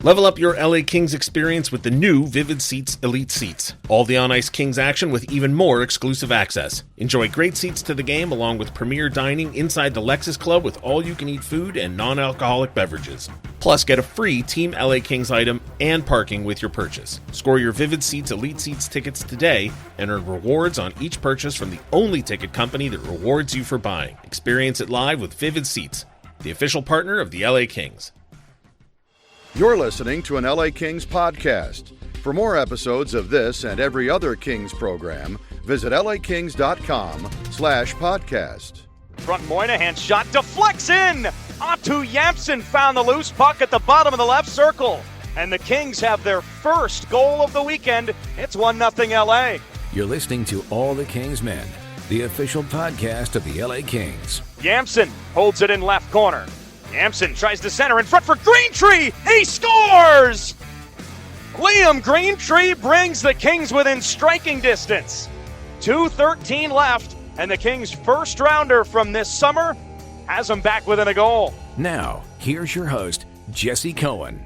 Level up your LA Kings experience with the new Vivid Seats Elite Seats. All the on-ice Kings action with even more exclusive access. Enjoy great seats to the game along with premier dining inside the Lexus Club with all-you-can-eat food and non-alcoholic beverages. Plus, get a free Team LA Kings item and parking with your purchase. Score your Vivid Seats Elite Seats tickets today and earn rewards on each purchase from the only ticket company that rewards you for buying. Experience it live with Vivid Seats, the official partner of the LA Kings. You're listening to an LA Kings podcast. For more episodes of this and every other Kings program, visit lakings.com/podcast. Front Moynihan shot deflects in. Otto Jampson found the loose puck at the bottom of the left circle. And the Kings have their first goal of the weekend. It's 1-0 LA. You're listening to All the Kings Men, the official podcast of the LA Kings. Jampson holds it in left corner. Jampson tries to center in front for Greentree. He scores! Liam Greentree brings the Kings within striking distance. 2:13 left, and the Kings' first rounder from this summer has them back within a goal. Now, here's your host, Jesse Cohen.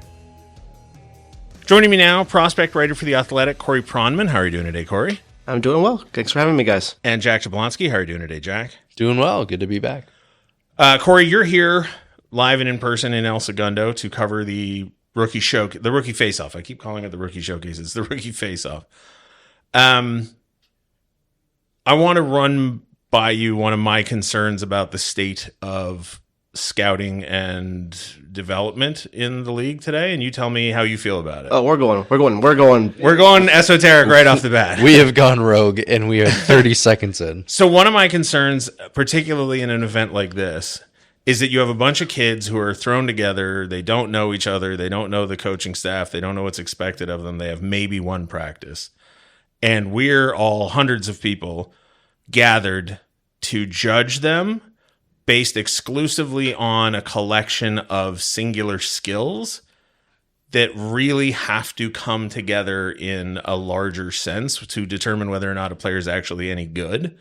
Joining me now, prospect writer for The Athletic, Corey Pronman. How are you doing today, Corey? I'm doing well. Thanks for having me, guys. And Jack Jablonski. How are you doing today, Jack? Doing well. Good to be back. Corey, you're here live and in person in El Segundo to cover the Rookie Faceoff. I keep calling it the Rookie Showcase. It's the Rookie Faceoff. I want to run by you one of my concerns about the state of scouting and development in the league today, and you tell me how you feel about it. Oh, we're going esoteric right off the bat. We have gone rogue, and we are 30 seconds in. So one of my concerns, particularly in an event like this, is that you have a bunch of kids who are thrown together. They don't know each other. They don't know the coaching staff. They don't know what's expected of them. They have maybe one practice. And we're all hundreds of people gathered to judge them based exclusively on a collection of singular skills that really have to come together in a larger sense to determine whether or not a player is actually any good.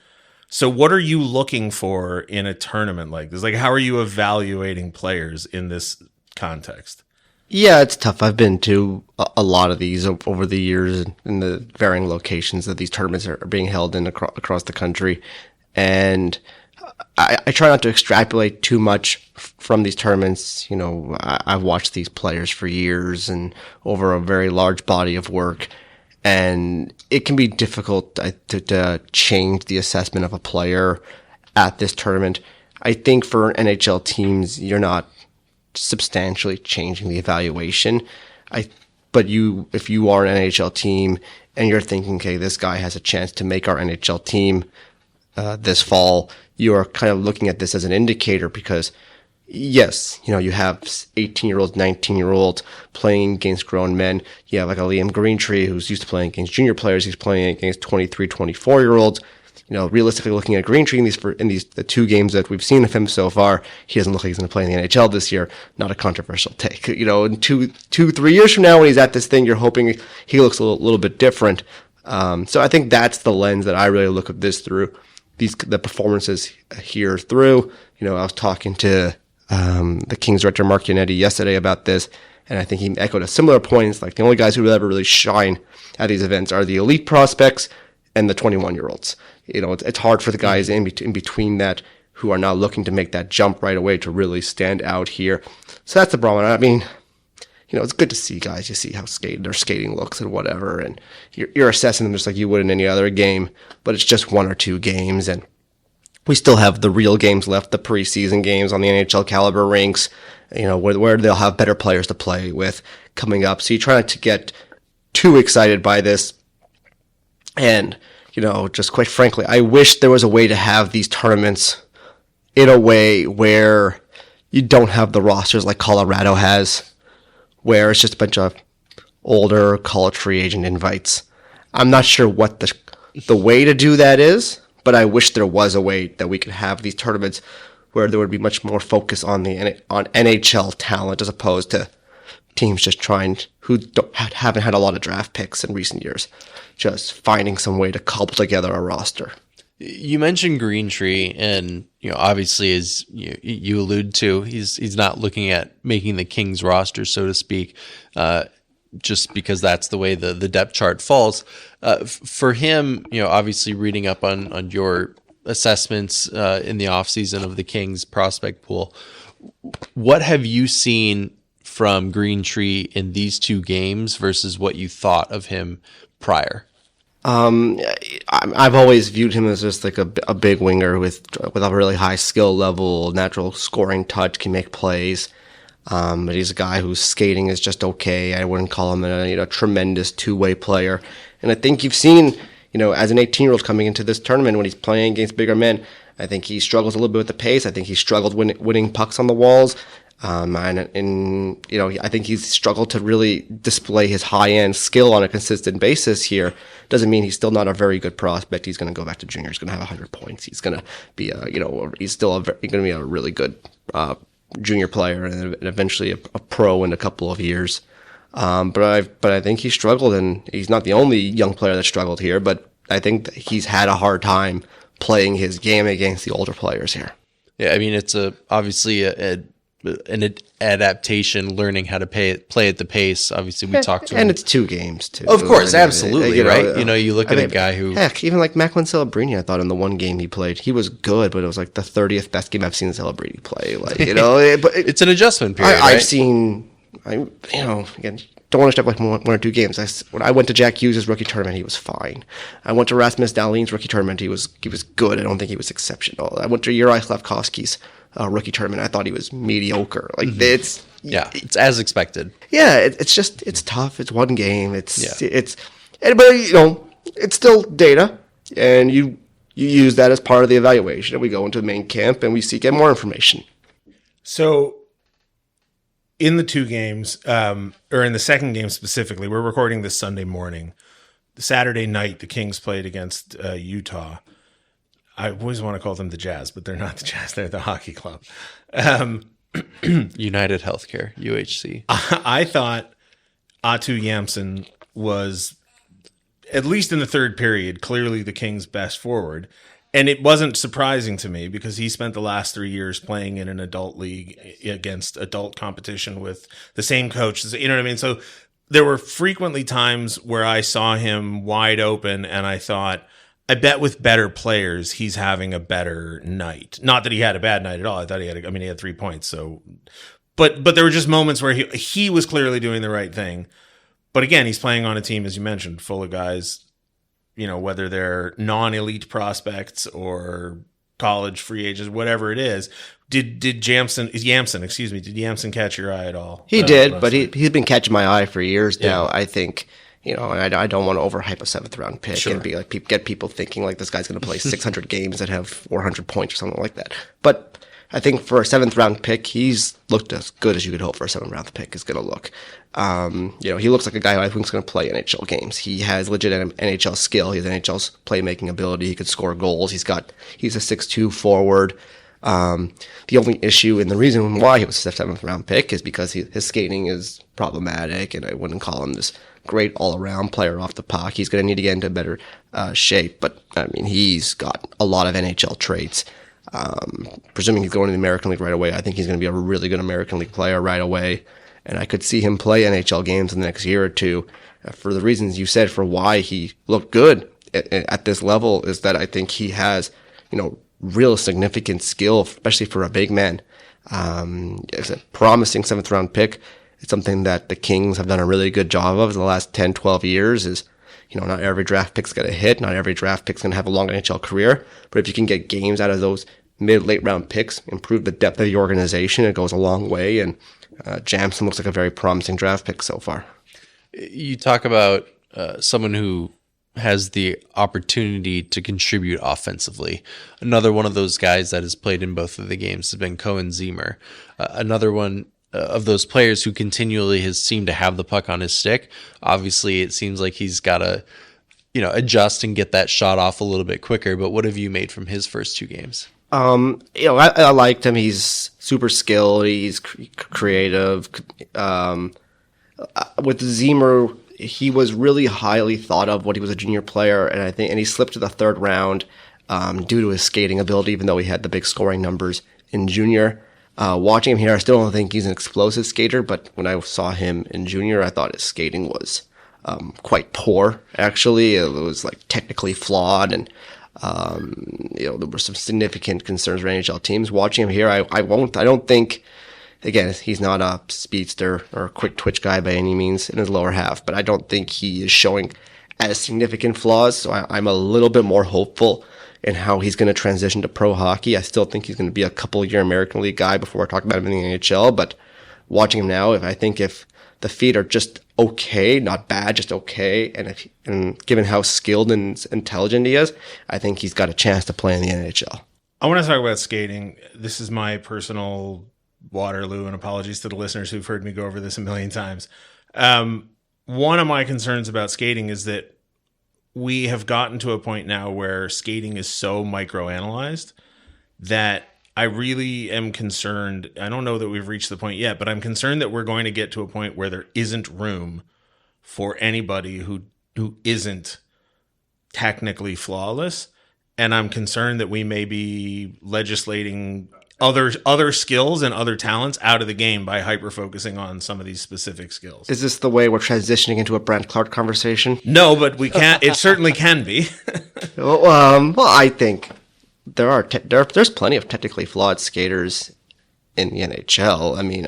So what are you looking for in a tournament like this? Like, how are you evaluating players in this context? Yeah, it's tough. I've been to a lot of these over the years in the varying locations that these tournaments are being held in across the country. And I try not to extrapolate too much from these tournaments. You know, I've watched these players for years and over a very large body of work. And it can be difficult to change the assessment of a player at this tournament. I think for NHL teams, you're not substantially changing the evaluation. But if you are an NHL team and you're thinking, okay, this guy has a chance to make our NHL team this fall, you are kind of looking at this as an indicator because, yes, you know, you have 18-year-olds, 19-year-olds playing against grown men. You have like a Liam Greentree who's used to playing against junior players. He's playing against 23, 24-year-olds. You know, realistically looking at Greentree in the two games that we've seen of him so far, he doesn't look like he's going to play in the NHL this year. Not a controversial take. You know, in 3 years from now when he's at this thing, you're hoping he looks a little bit different. So I think that's the lens that I really look at this through. The performances here through. You know, I was talking to the Kings director, Mark Yannetti, yesterday about this, and I think he echoed a similar point. It's like the only guys who ever really shine at these events are the elite prospects and the 21-year-olds. You know, it's hard for the guys in between that who are not looking to make that jump right away to really stand out here. So that's the problem. I mean, you know, it's good to see guys. You see how their skating looks and whatever, and you're assessing them just like you would in any other game, but it's just 1 or 2 games, and we still have the real games left, the preseason games on the NHL caliber rinks, you know, where they'll have better players to play with coming up. So you try not to get too excited by this. And, you know, just quite frankly, I wish there was a way to have these tournaments in a way where you don't have the rosters like Colorado has, where it's just a bunch of older college free agent invites. I'm not sure what the way to do that is, but I wish there was a way that we could have these tournaments where there would be much more focus on NHL talent as opposed to teams just haven't had a lot of draft picks in recent years, just finding some way to cobble together a roster. You mentioned Greentree, and obviously, as you allude to, he's not looking at making the Kings roster, so to speak, just because that's the way the depth chart falls. For him, obviously reading up on your assessments in the offseason of the Kings prospect pool, what have you seen from Greentree in these 2 games versus what you thought of him prior? I've always viewed him as just like a big winger with a really high skill level, natural scoring touch, can make plays. But he's a guy whose skating is just okay. I wouldn't call him a tremendous two-way player. And I think you've seen, as an 18-year-old coming into this tournament when he's playing against bigger men, I think he struggles a little bit with the pace. I think he struggled winning pucks on the walls. I think he's struggled to really display his high-end skill on a consistent basis here. Doesn't mean he's still not a very good prospect. He's going to go back to junior. He's going to have 100 points. He's going to be he's still going to be a really good junior player and eventually a pro in a couple of years. But I think he struggled, and he's not the only young player that struggled here. But I think that he's had a hard time playing his game against the older players here. Yeah, I mean it's obviously an adaptation, learning how to play at the pace. Obviously, we talked to him. And it's 2 games, too. Of course, absolutely, right? You look at a guy who... Heck, even like Macklin Celebrini, I thought in the 1 game he played, he was good, but it was like the 30th best game I've seen Celebrini play. But it's an adjustment period, I've seen, again, don't want to step like 1 or 2 games. When I went to Jack Hughes' rookie tournament, he was fine. I went to Rasmus Dahlin's rookie tournament, he was good. I don't think he was exceptional. I went to Juraj Slavkovsky's rookie tournament. I thought he was mediocre. It's as expected. Yeah, it's tough. It's 1 game. But it's still data, and you use that as part of the evaluation. And we go into the main camp and we seek out more information. So, in the 2 games, or in the second game specifically, we're recording this Sunday morning. Saturday night, the Kings played against Utah. I always want to call them the Jazz, but they're not the Jazz. They're the hockey club. United Healthcare, UHC. I thought Atu Yamson was, at least in the 3rd period, clearly the Kings' best forward. And it wasn't surprising to me because he spent the last 3 years playing in an adult league against adult competition with the same coach. You know what I mean? So there were frequently times where I saw him wide open and I thought, I bet with better players, he's having a better night. Not that he had a bad night at all. I thought he had 3 points. So, but there were just moments where he was clearly doing the right thing. But again, he's playing on a team, as you mentioned, full of guys, whether they're non-elite prospects or college free agents, whatever it is. Did Yamson catch your eye at all? He did, but he's been catching my eye for years now. I think. I don't want to overhype a 7th round pick and be like get people thinking like this guy's going to play 600 games and have 400 points or something like that. But I think for a 7th round pick, he's looked as good as you could hope for a 7th round pick is going to look. He looks like a guy who I think is going to play NHL games. He has legit NHL skill. He has NHL's playmaking ability. He could score goals. He's a 6'2" forward. The only issue and the reason why he was a 7th round pick is because his skating is problematic, and I wouldn't call him this great all-around player off the puck. He's going to need to get into better shape, but I mean, he's got a lot of NHL traits. Presuming he's going to the American League right away, I think he's going to be a really good American League player right away, and I could see him play NHL games in the next year or 2. For the reasons you said for why he looked good at this level is that I think he has, real significant skill, especially for a big man. It's a promising 7th round pick. It's something that the Kings have done a really good job of in the last 10, 12 years is, not every draft pick's going to hit. Not every draft pick's going to have a long NHL career. But if you can get games out of those mid-late round picks, improve the depth of the organization, it goes a long way. And Jamson looks like a very promising draft pick so far. You talk about someone who has the opportunity to contribute offensively. Another one of those guys that has played in both of the games has been Cohen Zemer. Another one of those players who continually has seemed to have the puck on his stick. Obviously, it seems like he's got to, adjust and get that shot off a little bit quicker. But what have you made from his first 2 games? I liked him. He's super skilled. He's creative. With Zemer, he was really highly thought of when he was a junior player, and he slipped to the 3rd round. due to his skating ability, even though he had the big scoring numbers in junior. Watching him here, I still don't think he's an explosive skater, but when I saw him in junior, I thought his skating was quite poor, actually. It was like technically flawed, and there were some significant concerns for NHL teams. Watching him here, I don't think, again, he's not a speedster or a quick twitch guy by any means in his lower half, but I don't think he is showing as significant flaws, so I'm a little bit more hopeful in how he's going to transition to pro hockey. I still think he's going to be a couple-year American League guy before I talk about him in the NHL, but watching him now, if the feet are just okay, not bad, just okay, and given how skilled and intelligent he is, I think he's got a chance to play in the NHL. I want to talk about skating. This is my personal Waterloo, and apologies to the listeners who've heard me go over this a million times. One of my concerns about skating is that we have gotten to a point now where skating is so microanalyzed that I really am concerned. I don't know that we've reached the point yet, but I'm concerned that we're going to get to a point where there isn't room for anybody who isn't technically flawless. And I'm concerned that we may be legislating other skills and other talents out of the game by hyper-focusing on some of these specific skills. Is this the way we're transitioning into a Brandt Clarke conversation? No, but we can't. It certainly can be. Well, I think there's plenty of technically flawed skaters in the NHL. I mean,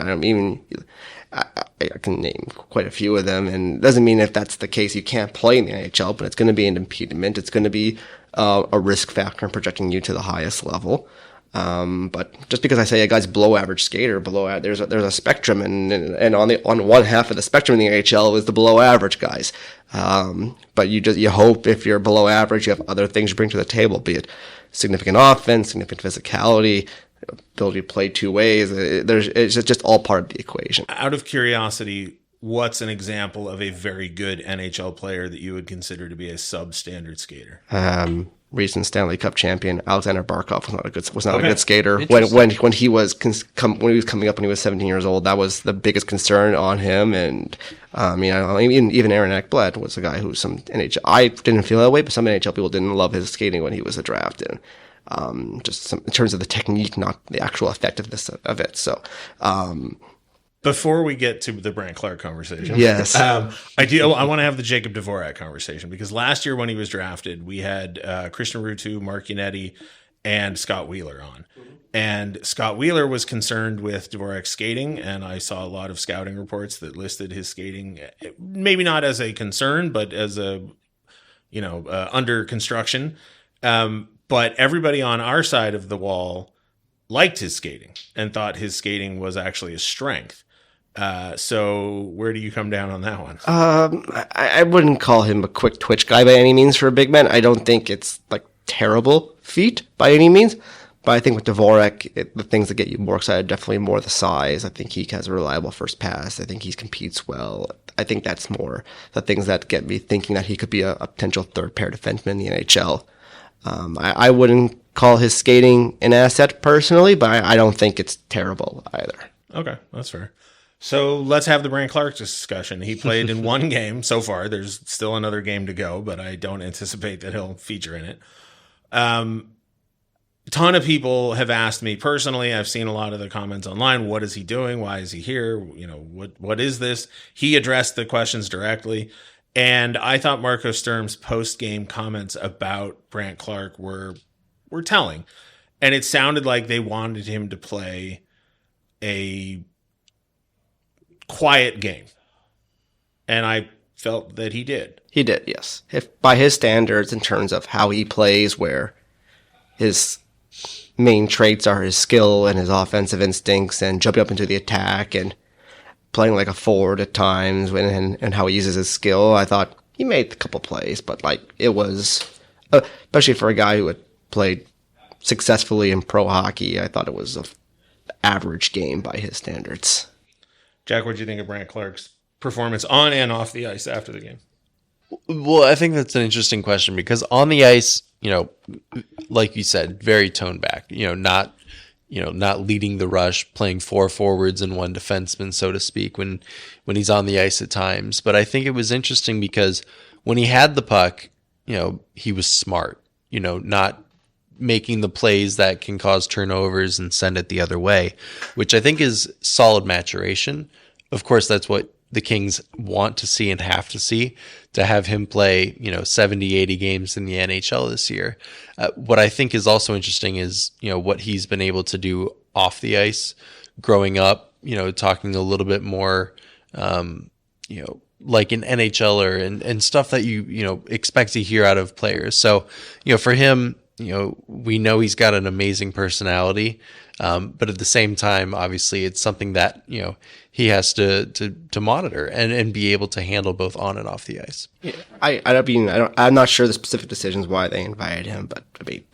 I can name quite a few of them, and it doesn't mean if that's the case you can't play in the NHL, but it's going to be an impediment. It's going to be a risk factor in projecting you to the highest level. But just because I say a guy's below average skater, there's a spectrum, and on one half of the spectrum in the NHL is the below average guys. But you hope if you're below average, you have other things you bring to the table, be it significant offense, significant physicality, ability to play two ways. It's just all part of the equation. Out of curiosity, what's an example of a very good NHL player that you would consider to be a substandard skater? Recent Stanley Cup champion Alexander Barkov was not a good skater when he was coming up when he was 17 years old. That was the biggest concern on him, and even Aaron Ekblad was a guy who some NHL. I didn't feel that way, but some NHL people didn't love his skating when he was drafted. Just in terms of the technique, not the actual effectiveness of it. So. Before we get to the Brandt Clarke conversation, yes, I want to have the Jacob Dvorak conversation, because last year when he was drafted, we had Christian Ruutu, Mark Yannetti, and Scott Wheeler on. And Scott Wheeler was concerned with Dvorak's skating, and I saw a lot of scouting reports that listed his skating, maybe not as a concern, but as under construction. But everybody on our side of the wall liked his skating and thought his skating was actually a strength. So where do you come down on that one? I wouldn't call him a quick twitch guy by any means for a big man. I don't think it's like terrible feat by any means, but I think with Dvorak, the things that get you more excited, definitely more the size. I think he has a reliable first pass. I think he competes well. I think that's more the things that get me thinking that he could be a potential third pair defenseman in the NHL. I wouldn't call his skating an asset personally, but I don't think it's terrible either. Okay, that's fair. So let's have the Brandt Clarke discussion. He played in one game so far. There's still another game to go, but I don't anticipate that he'll feature in it. A ton of people have asked me personally. I've seen a lot of the comments online. What is he doing? Why is he here? What is this? He addressed the questions directly. And I thought Marco Sturm's post-game comments about Brandt Clarke were telling. And it sounded like they wanted him to play a quiet game. And I felt that he did. He did, yes. If by his standards, in terms of how he plays, where his main traits are his skill and his offensive instincts and jumping up into the attack and playing like a forward at times and how he uses his skill, I thought he made a couple plays, but it was, especially for a guy who had played successfully in pro hockey, I thought it was an average game by his standards. Jack, what do you think of Brandt Clarke's performance on and off the ice after the game? Well, I think that's an interesting question, because on the ice, like you said, very toned back, not leading the rush, playing four forwards and one defenseman, so to speak, when he's on the ice at times. But I think it was interesting because when he had the puck, he was smart, not making the plays that can cause turnovers and send it the other way, which I think is solid maturation. Of course, that's what the Kings want to see and have to see to have him play, 70, 80 games in the NHL this year. What I think is also interesting is, what he's been able to do off the ice growing up, talking a little bit more, like an NHLer and stuff that you expect to hear out of players. So, for him, we know he's got an amazing personality, but at the same time, obviously, it's something that he has to monitor and be able to handle both on and off the ice. Yeah, I'm not sure the specific decisions why they invited him, but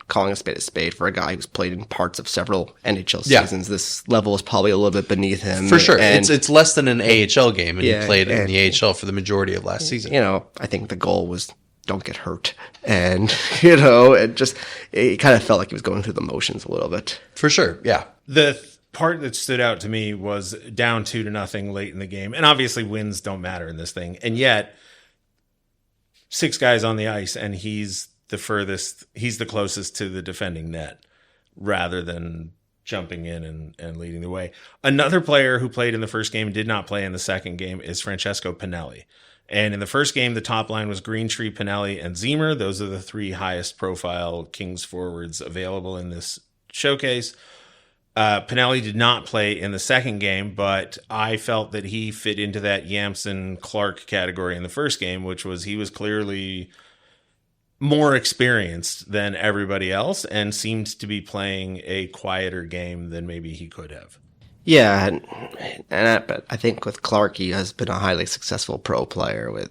calling a spade for a guy who's played in parts of several NHL seasons, this level is probably a little bit beneath him. For sure, and it's less than an AHL game, and he played in the AHL for the majority of last season. I think the goal was don't get hurt, and it kind of felt like he was going through the motions a little bit. For sure, yeah. The part that stood out to me was down 2-0 late in the game. And obviously wins don't matter in this thing. And yet 6 guys on the ice and he's the closest to the defending net rather than jumping in and leading the way. Another player who played in the first game and did not play in the second game is Francesco Pinelli. And in the first game, the top line was Greentree, Pinelli, and Ziemer. Those are the 3 highest profile Kings forwards available in this showcase. Pinelli did not play in the second game, but I felt that he fit into that Yamson-Clarke category in the first game, which was he was clearly more experienced than everybody else and seemed to be playing a quieter game than maybe he could have. Yeah, but I think with Clarke, he has been a highly successful pro player with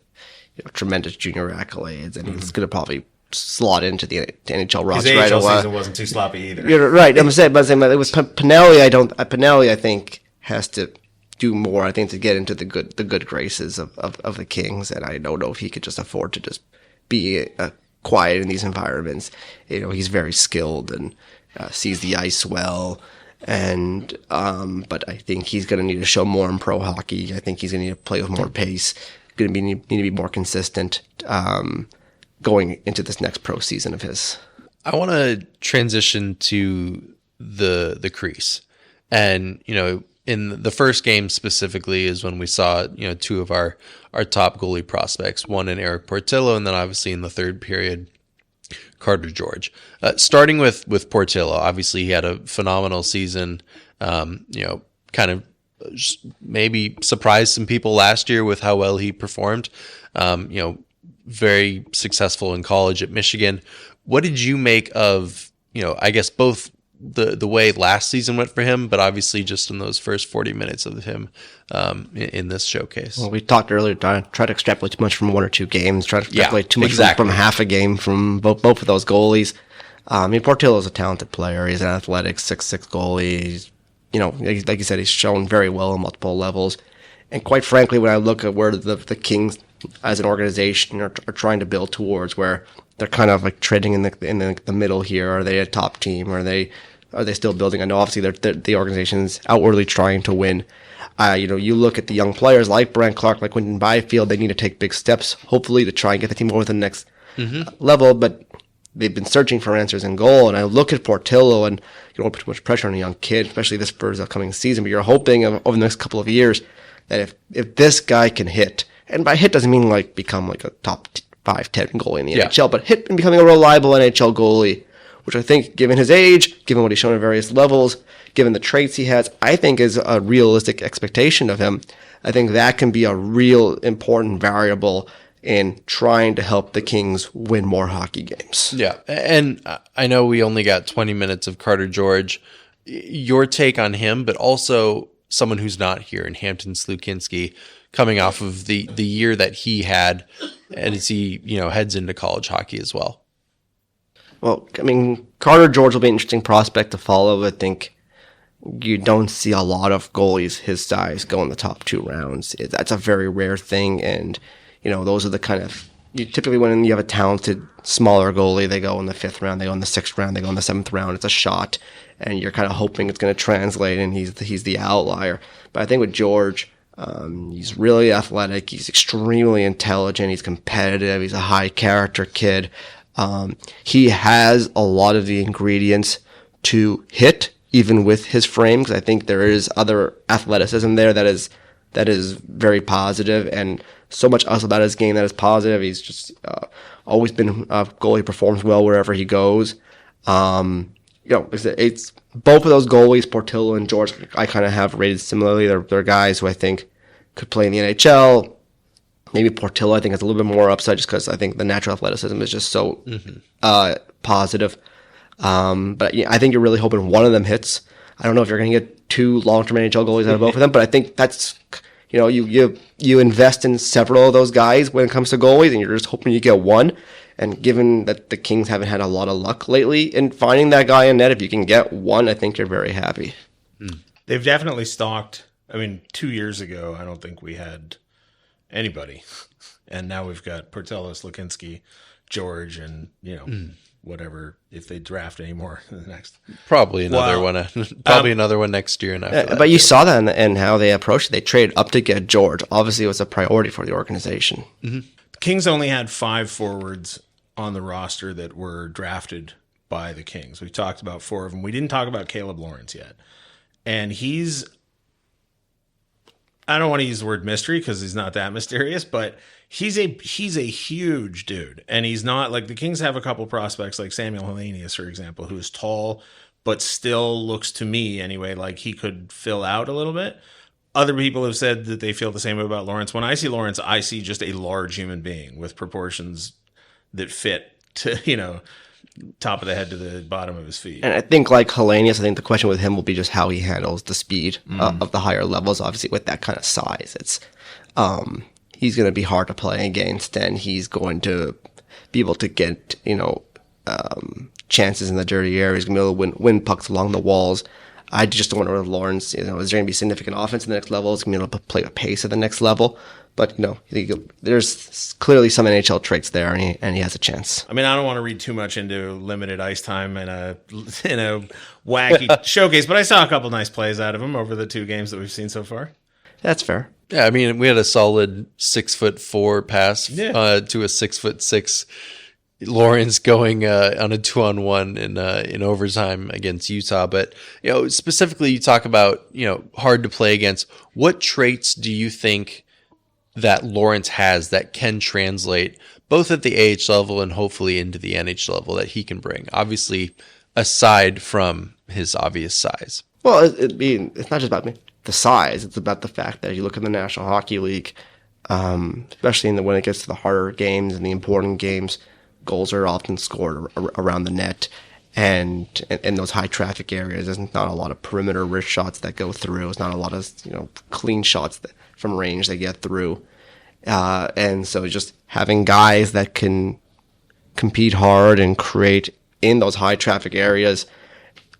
tremendous junior accolades, and he's going to probably slot into the NHL roster right away. His AHL season wasn't too sloppy either. You're right. I'm saying, but it was Pinelli. Pinelli, I think, has to do more. I think to get into the good graces of the Kings, and I don't know if he could just afford to just be quiet in these environments. He's very skilled and sees the ice well. And but I think he's going to need to show more in pro hockey. I think he's going to need to play with more pace. Going to need to be more consistent. Going into this next pro season of his. I want to transition to the crease. And, in the first game specifically is when we saw, 2 of our top goalie prospects, one in Eric Portillo, and then obviously in the third period, Carter George. Starting with Portillo, obviously he had a phenomenal season, kind of maybe surprised some people last year with how well he performed. Very successful in college at Michigan. What did you make of, I guess both the way last season went for him, but obviously just in those first 40 minutes of him in this showcase? Well, we talked earlier, try to extrapolate too much from 1 or 2 games, try to extrapolate too much from half a game from both of those goalies. Portillo's a talented player. He's an athletic 6'6" goalie. He's, like you said, he's shown very well on multiple levels. And quite frankly, when I look at where the Kings as an organization are trying to build towards, where they're kind of like trading in the middle here, are they a top team? Are they still building? I know obviously the organization's outwardly trying to win. You look at the young players like Brandt Clarke, like Quinton Byfield, they need to take big steps, hopefully, to try and get the team over to the next level. But they've been searching for answers in goal. And I look at Portillo, and you don't put too much pressure on a young kid, especially this for his upcoming season. But you're hoping over the next couple of years that if this guy can hit, and by hit doesn't mean like become like a top 5-10 goalie in the NHL, but hit and becoming a reliable NHL goalie, which I think, given his age, given what he's shown at various levels, given the traits he has, I think is a realistic expectation of him. I think that can be a real important variable in trying to help the Kings win more hockey games. Yeah, and I know we only got 20 minutes of Carter George. Your take on him, but also someone who's not here in Hampton Slukinski, coming off of the year that he had, and as he heads into college hockey as well. Well, Carter George will be an interesting prospect to follow. I think you don't see a lot of goalies his size go in the top 2 rounds. That's a very rare thing, and those are the kind of typically when you have a talented smaller goalie, they go in the 5th round, they go in the 6th round, they go in the 7th round. It's a shot, and you're kind of hoping it's going to translate, and he's the outlier. But I think with George, he's really athletic. He's extremely intelligent. He's competitive. He's a high character kid. He has a lot of the ingredients to hit, even with his frame, because I think there is other athleticism there that is very positive, and so much else about his game that is positive. He's just always been a goalie who performs well wherever he goes. It's both of those goalies, Portillo and George, I kind of have rated similarly. They're guys who I think could play in the NHL. Maybe Portillo, I think, has a little bit more upside just because I think the natural athleticism is just so positive. But yeah, I think you're really hoping one of them hits. I don't know if you're going to get 2 long-term NHL goalies out of both of them, but I think that's, you invest in several of those guys when it comes to goalies, and you're just hoping you get one. And given that the Kings haven't had a lot of luck lately in finding that guy in net, if you can get one, I think you're very happy. They've definitely stocked. 2 years ago, I don't think we had anybody. And now we've got Portillo, Slakinski, George, and, whatever, if they draft any more in the next. Probably another one. Another one next year. And after that, but you saw that in how they approached it. They traded up to get George. Obviously, it was a priority for the organization. Mm-hmm. The Kings only had 5 forwards on the roster that were drafted by the Kings. We talked about 4 of them. We didn't talk about Caleb Lawrence yet. And I don't want to use the word mystery because he's not that mysterious, but he's a huge dude. And he's not like the Kings have a couple prospects like Samuel Hellenius, for example, who is tall, but still looks to me anyway like he could fill out a little bit. Other people have said that they feel the same way about Lawrence. When I see Lawrence, I see just a large human being with proportions that fit to, top of the head to the bottom of his feet. And I think like Hellenius, I think the question with him will be just how he handles the speed of the higher levels. Obviously, with that kind of size, it's he's going to be hard to play against, and he's going to be able to get chances in the dirty area. He's going to be able to win pucks along the walls. I just don't wonder if Lawrence, is there going to be significant offense in the next level? Is he going to be able to play a pace at the next level? But, there's clearly some NHL traits there, and he has a chance. I don't want to read too much into limited ice time in a wacky showcase, but I saw a couple nice plays out of him over the 2 games that we've seen so far. That's fair. Yeah, we had a solid 6'4" pass to a 6'6" Lawrence going on a 2-on-1 in overtime against Utah. But specifically, you talk about hard to play against. What traits do you think that Lawrence has that can translate both at the AH level and hopefully into the NHL level that he can bring? Obviously, aside from his obvious size. Well, it's not just about the size. It's about the fact that you look at the National Hockey League, especially when it gets to the harder games and the important games, goals are often scored around the net. And in those high traffic areas, there's not a lot of perimeter wrist shots that go through. There's not a lot of clean shots from range that get through. And so just having guys that can compete hard and create in those high traffic areas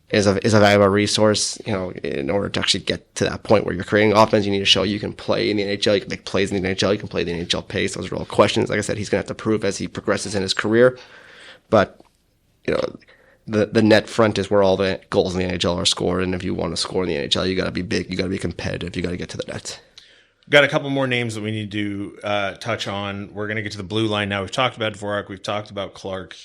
is a valuable resource. In order to actually get to that point where you're creating offense, you need to show you can play in the NHL, you can make plays in the NHL, you can play the NHL pace. Those are all questions. Like I said, he's going to have to prove as he progresses in his career. But, the net front is where all the goals in the NHL are scored. And if you want to score in the NHL, you got to be big, you got to be competitive, you got to get to the net. Got a couple more names that we need to touch on. We're going to get to the blue line now. We've talked about Dvorak. We've talked about Clarke.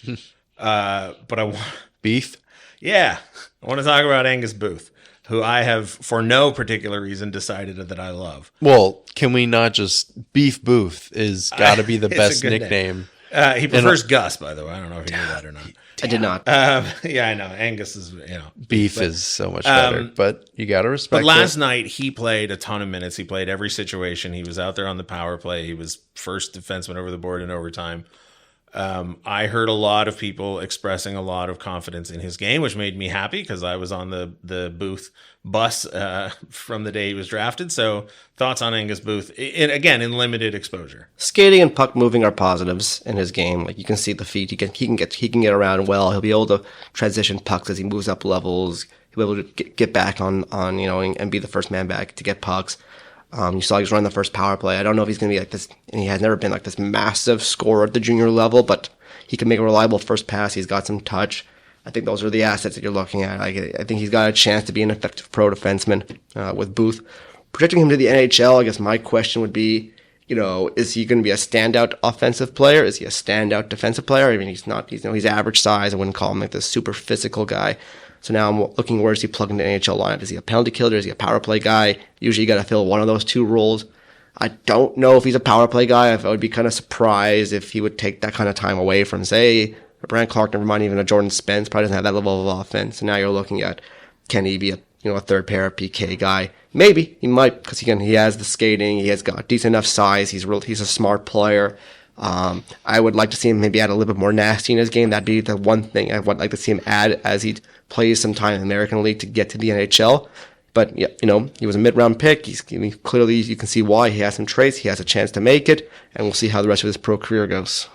But I want... Beef? Yeah. I want to talk about Angus Booth, who I have, for no particular reason, decided that I love. Well, can we not just... Beef Booth is got to be the best nickname. He prefers Gus, by the way. I don't know if you knew that or not. I did not. Yeah, I know. Angus is, Beef is so much better, but you got to respect But last night, he played a ton of minutes. He played every situation. He was out there on the power play. He was first defenseman over the board in overtime. I heard a lot of people expressing a lot of confidence in his game, which made me happy because I was on the Booth bus from the day he was drafted. So thoughts on Angus Booth, in limited exposure. Skating and puck moving are positives in his game. Like you can see the feet. He can get around well. He'll be able to transition pucks as he moves up levels. He'll be able to get back on and be the first man back to get pucks. You saw he was running the first power play. I don't know if he's going to be like this, and he has never been like this massive scorer at the junior level, but he can make a reliable first pass. He's got some touch. I think those are the assets that you're looking at. I think he's got a chance to be an effective pro defenseman with Booth. Projecting him to the NHL, I guess my question would be, Is he going to be a standout offensive player? Is he a standout defensive player? I mean, he's not. He's average size. I wouldn't call him like this super physical guy. So now I'm looking, where is he plugged into the NHL lineup? Is he a penalty killer? Is he a power play guy? Usually you got to fill one of those two roles. I don't know if he's a power play guy. I would be kind of surprised if he would take that kind of time away from, say, a Brandt Clarke, never mind even a Jordan Spence. Probably doesn't have that level of offense. So now you're looking at, can he be a third pair PK guy? Maybe he might, because he has the skating. He has got decent enough size. He's a smart player. I would like to see him maybe add a little bit more nasty in his game. That'd be the one thing I would like to see him add as he plays some time in the American League to get to the NHL. But yeah, he was a mid-round pick. Clearly you can see why. He has some traits. He has a chance to make it, and we'll see how the rest of his pro career goes.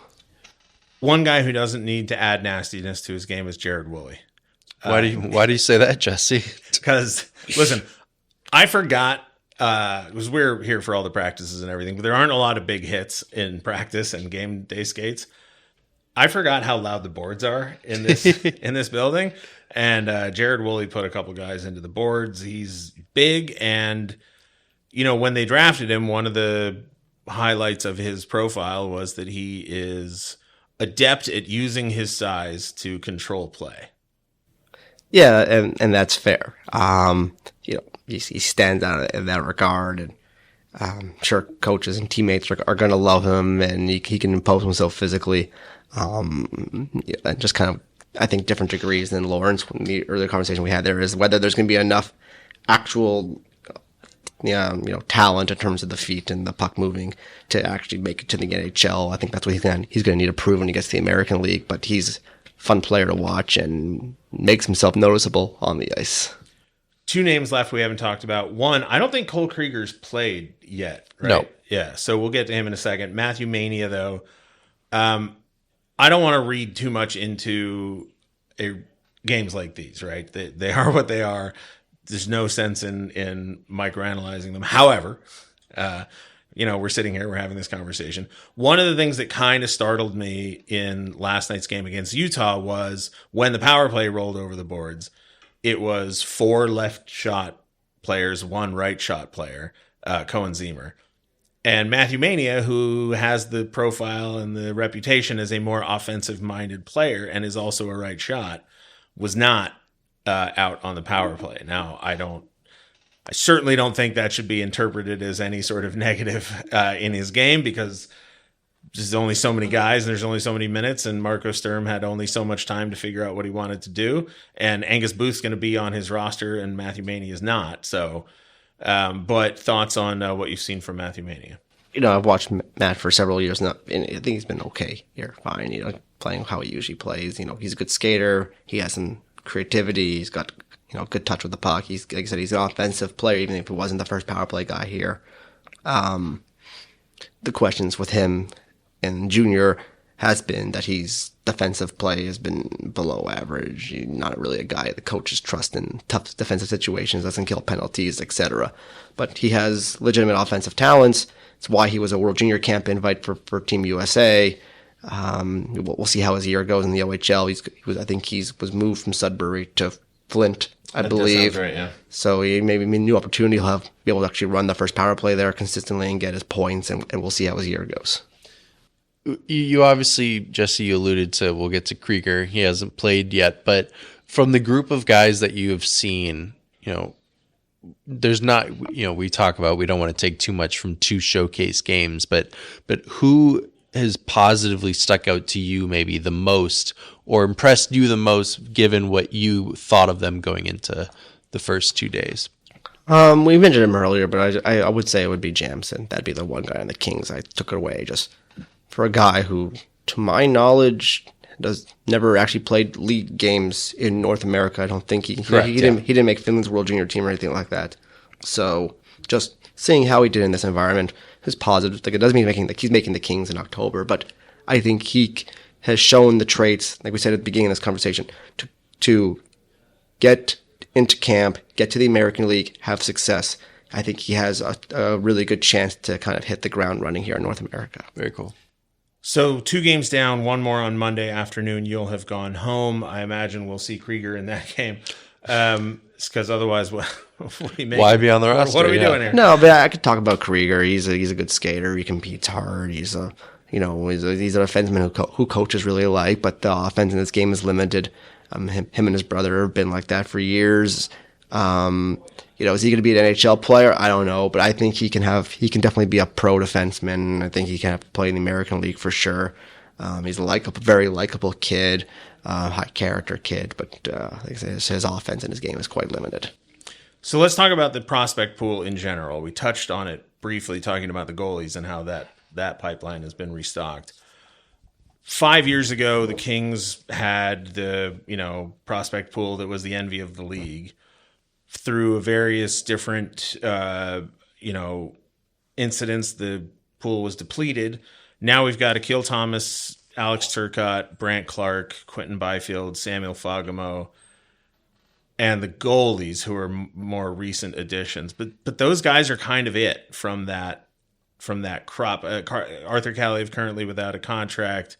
One guy who doesn't need to add nastiness to his game is Jared Woolley. Why do you say that, Jesse? Because listen, I forgot. Because we're here for all the practices and everything, but there aren't a lot of big hits in practice and game day skates. I forgot how loud the boards are in this building, and Jared Woolley put a couple guys into the boards. He's big, and when they drafted him, one of the highlights of his profile was that he is adept at using his size to control play. Yeah, and that's fair. He stands out in that regard, and I'm sure coaches and teammates are going to love him, and he can impose himself physically. And just kind of, I think, different degrees than Lawrence. When the earlier conversation we had there is whether there's going to be enough actual, talent in terms of the feet and the puck moving to actually make it to the NHL. I think that's what he's going to need to prove when he gets to the American League. But he's a fun player to watch and makes himself noticeable on the ice. Two names left we haven't talked about. One, I don't think Cole Krieger's played yet, right? No. Yeah, so we'll get to him in a second. Matthew Mania, though, I don't want to read too much into games like these, right? They are what they are. There's no sense in microanalyzing them. However, we're sitting here, we're having this conversation. One of the things that kind of startled me in last night's game against Utah was when the power play rolled over the boards, it was 4 left shot players, 1 right shot player, Cohen Zemer. And Matthew Mania, who has the profile and the reputation as a more offensive-minded player and is also a right shot, was not out on the power play. Now, I certainly don't think that should be interpreted as any sort of negative in his game, because there's only so many guys and there's only so many minutes, and Marco Sturm had only so much time to figure out what he wanted to do. And Angus Booth's going to be on his roster and Matthew Mania is not. So, but thoughts on what you've seen from Matthew Mania? I've watched Matt for several years now, and I think he's been okay here, fine, playing how he usually plays. He's a good skater. He has some creativity. He's got, good touch with the puck. He's, like I said, he's an offensive player, even if he wasn't the first power play guy here. The questions with him and Junior has been that his defensive play has been below average. He's not really a guy the coaches trust in tough defensive situations, doesn't kill penalties, etc. But he has legitimate offensive talents. It's why he was a World Junior Camp invite for Team USA. We'll see how his year goes in the OHL. I think he was moved from Sudbury to Flint, I believe. That sounds right, yeah. So he maybe a new opportunity. He'll be able to actually run the first power play there consistently and get his points, and we'll see how his year goes. You obviously, Jesse, you alluded to, we'll get to Krieger. He hasn't played yet, but from the group of guys that you have seen, there's not, we talk about, we don't want to take too much from 2 showcase games, but who has positively stuck out to you maybe the most or impressed you the most given what you thought of them going into the first 2 days? We mentioned him earlier, but I would say it would be Jamson. That'd be the one guy on the Kings. I took it away just for a guy who, to my knowledge, never actually played league games in North America. I don't think he didn't make Finland's World Junior team or anything like that. So just seeing how he did in this environment is positive. Like, it doesn't mean he's making the Kings in October, but I think he has shown the traits, like we said at the beginning of this conversation, to get into camp, get to the American League, have success. I think he has a really good chance to kind of hit the ground running here in North America. Very cool. So 2 games down, 1 more on Monday afternoon. You'll have gone home. I imagine we'll see Krieger in that game. Because otherwise, what do you make? Why be on the roster? What are we doing here? No, but I could talk about Krieger. He's a good skater. He competes hard. He's a he's an defenseman who coaches really like, but the offense in this game is limited. Him and his brother have been like that for years. Is he going to be an NHL player? I don't know, but I think he can definitely be a pro defenseman. I think he can have to play in the American League for sure. He's a very likable kid, high character kid, but like I said, his offense in his game is quite limited. So let's talk about the prospect pool in general. We touched on it briefly, talking about the goalies and how that pipeline has been restocked. 5 years ago, the Kings had the prospect pool that was the envy of the league. Through various different incidents, the pool was depleted. Now we've got Akil Thomas, Alex Turcotte, Brandt Clarke, Quinton Byfield, Samuel Fagemo, and the goalies who are more recent additions. But those guys are kind of it from that crop. Arthur Kaliyev currently without a contract.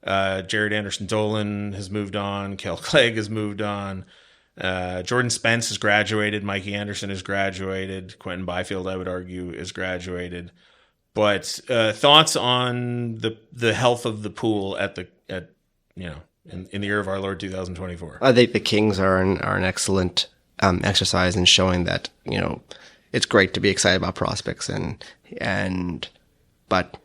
Jared Anderson-Dolan has moved on. Kel Clegg has moved on. Jordan Spence has graduated. Mikey Anderson has graduated. Quentin Byfield, I would argue, is graduated. But thoughts on the health of the pool in the year of our Lord 2024? I think the Kings are an excellent exercise in showing that it's great to be excited about prospects but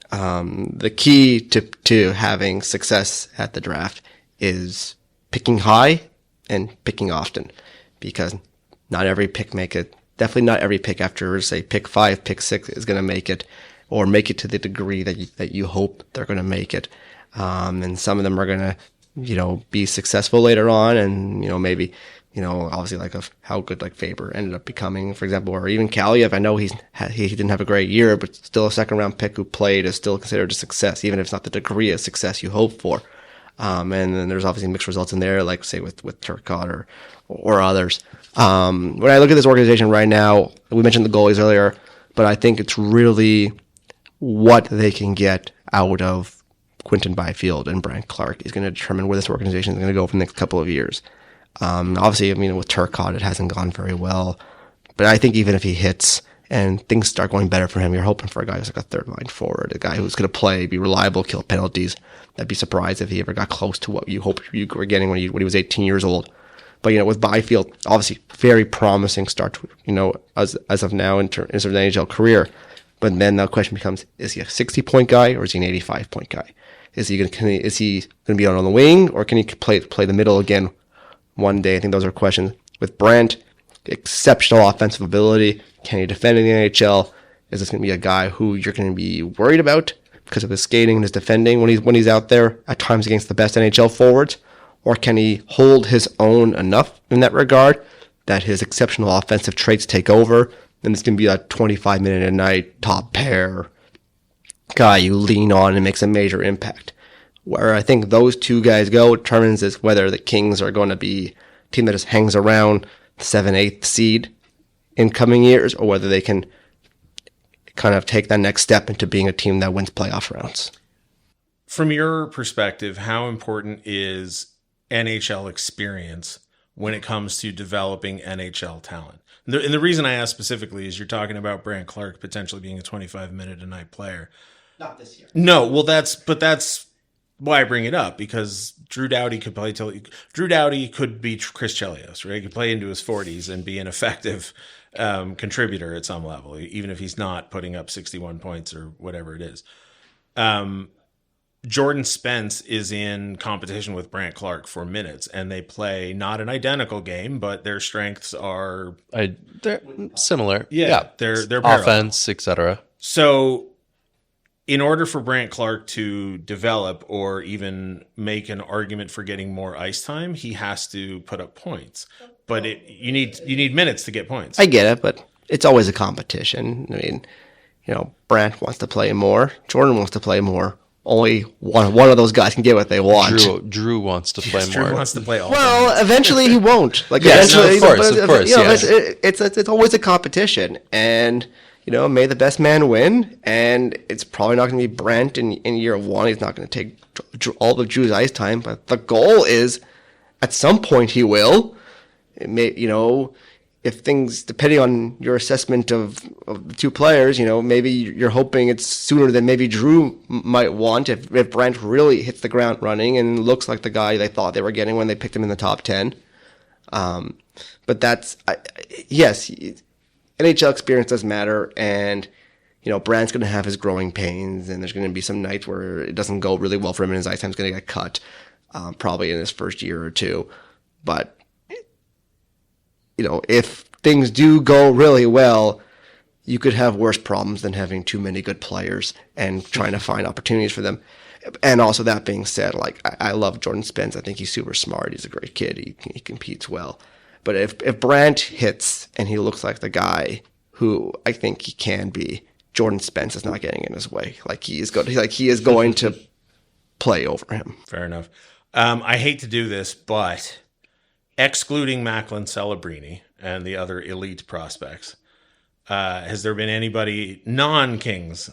the key to having success at the draft is picking high and picking often, because not every pick make it. Definitely not every pick after, say, pick 5, pick 6 is going to make it, or make it to the degree that you hope they're going to make it. And some of them are going to, be successful later on, and maybe, obviously like how good like Faber ended up becoming, for example, or even Kaliyev. I know he didn't have a great year, but still a second round pick who played is still considered a success, even if it's not the degree of success you hope for. And then there's obviously mixed results in there, like say with Turcotte or others. When I look at this organization right now, we mentioned the goalies earlier, but I think it's really what they can get out of Quinton Byfield and Brandt Clarke is going to determine where this organization is going to go for the next couple of years. Obviously, with Turcotte, it hasn't gone very well, but I think even if he hits and things start going better for him, you're hoping for a guy who's like a third line forward, a guy who's going to play, be reliable, kill penalties. I'd be surprised if he ever got close to what you hoped you were getting when he was 18 years old. But with Byfield, obviously very promising start, as of now in terms of the NHL career. But then the question becomes: is he a 60-point guy or is he an 85-point guy? Is he going to be out on the wing, or can he play the middle again one day? I think those are questions. With Brandt, exceptional offensive ability. Can he defend in the NHL? Is this going to be a guy who you're going to be worried about because of his skating and his defending when he's out there at times against the best NHL forwards? Or can he hold his own enough in that regard that his exceptional offensive traits take over, and it's going to be a 25-minute-a-night top pair guy you lean on and makes a major impact? Where I think those two guys go determines is whether the Kings are going to be a team that just hangs around the 7th-8th seed in coming years, or whether they can kind of take that next step into being a team that wins playoff rounds. From your perspective, how important is NHL experience when it comes to developing NHL talent? And the reason I ask specifically is you're talking about Brandt Clarke potentially being a 25-minute-a-night player. Not this year. No, well, that's why I bring it up, because Drew Doughty could play Drew Doughty could be Chris Chelios, right? He could play into his 40s and be an effective contributor at some level, even if he's not putting up 61 points or whatever it is. Jordan Spence is in competition with Brandt Clarke for minutes, and they play not an identical game, but their strengths are they're similar. Yeah, they're parallel. Offense, etc. So, in order for Brandt Clarke to develop or even make an argument for getting more ice time, he has to put up points. But you need minutes to get points. I get it, but it's always a competition. I mean, Brandt wants to play more. Jordan wants to play more. Only one of those guys can get what they want. Drew wants to play more. Drew wants to play all. Well, eventually he won't. Yes, eventually, of course. Yes. It's always a competition, and may the best man win. And it's probably not going to be Brandt in year one. He's not going to take all of Drew's ice time, but the goal is, at some point he will. It may, if things, depending on your assessment of the two players, maybe you're hoping it's sooner than maybe Drew might want if Brandt really hits the ground running and looks like the guy they thought they were getting when they picked him in the top 10. But yes, NHL experience does matter, and Brandt's going to have his growing pains, and there's going to be some nights where it doesn't go really well for him, and his ice time's going to get cut, probably in his first year or two. But if things do go really well, you could have worse problems than having too many good players and trying to find opportunities for them. And also, that being said, I love Jordan Spence. I think he's super smart. He's a great kid. He competes well. But if Brandt hits and he looks like the guy who I think he can be, Jordan Spence is not getting in his way. He is going to play over him. Fair enough. I hate to do this, but excluding Macklin Celebrini and the other elite prospects, has there been anybody non-Kings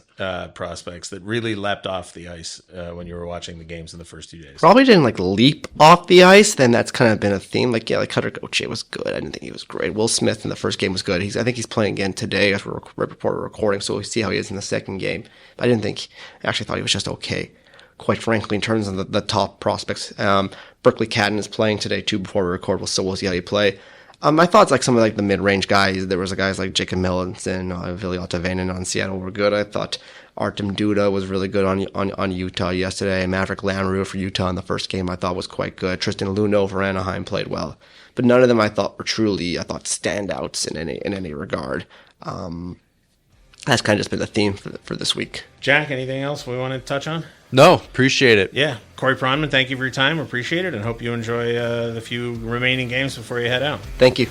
prospects that really leapt off the ice when you were watching the games in the first 2 days? Probably didn't leap off the ice. Then that's kind of been a theme. Cutter Gauthier was good. I didn't think he was great. Will Smith in the first game was good. I think he's playing again today as we're recording, so we'll see how he is in the second game. But I actually thought he was just okay, quite frankly, in terms of the top prospects. Berkeley Cadden is playing today too before we record, so we'll see how he play. My thoughts, some of the mid-range guys, there was guys like Jacob Melanson, Ville Otavainen on Seattle were good. I thought Artem Duda was really good on Utah yesterday. Maverick Lamoureux for Utah in the first game I thought was quite good. Tristan Luneau for Anaheim played well. But none of them I thought were truly, standouts in any regard. That's kind of just been the theme for this week. Jack, anything else we want to touch on? No, appreciate it. Yeah. Corey Pronman, thank you for your time. Appreciate it, and hope you enjoy the few remaining games before you head out. Thank you.